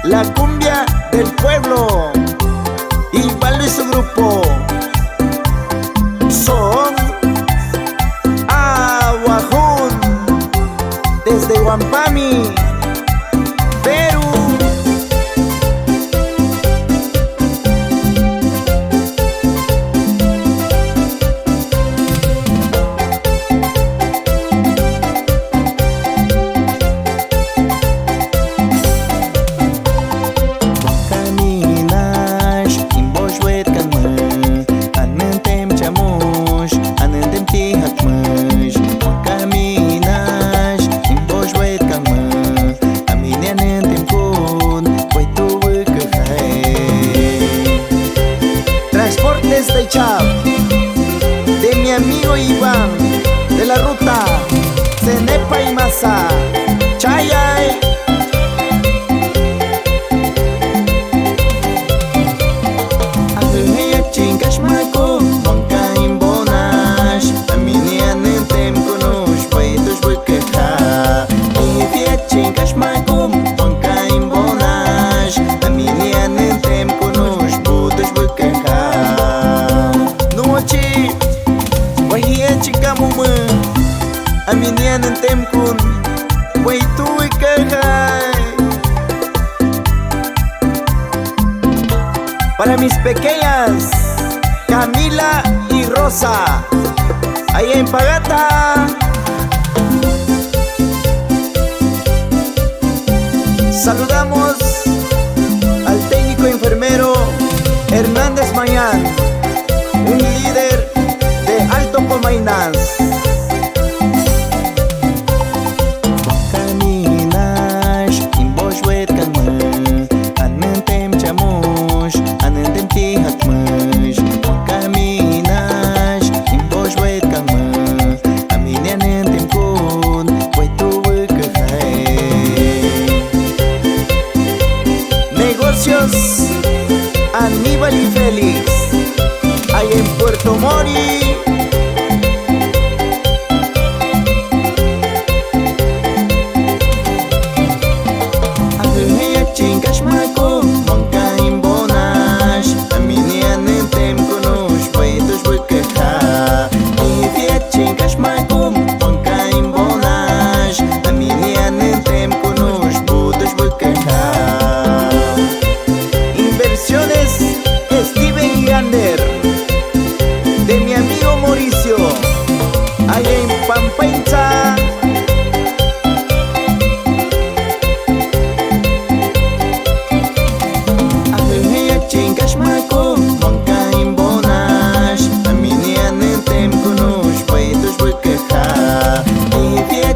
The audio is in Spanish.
la cumbia del pueblo. Igual y su grupo son Aguajún desde Huampami, Perú. De Chap, de mi amigo Iván, de la ruta Cenepa y Masa, Chayay. Agueya chingash mako, monka imbonash, aminian entem konush, paitos bukeha. Ivia chingash mako, monka imbonash, aminian entem konush, putos bukeha. Chikamuma aminian en temkun way tu ikajay. Para mis pequeñas Camila y Rosa allá en Pagata. Saludamos al técnico enfermero Hernández Mañán, un líder de Alto Comainas. Caminash in boshwet kanma, anentem chamush, anentem tihatmush. Caminash in boshwet kanma, amine anentem kun, wetu wekhay. Negocios Aníbal y Félix, ahí en Puerto Mori. Agueya chingash mako, monka imbonash, aminian entem konush, paitos bukeha. Ivia chingash mako, monka imbonash, aminian entem konush, putos bukeha. Inversiones Steven y Ander, de mi amigo Mauricio, allá en Pampainza. Agueya chingash mako, monka imbonash, aminian entem konush, paitos bukeha. Ivia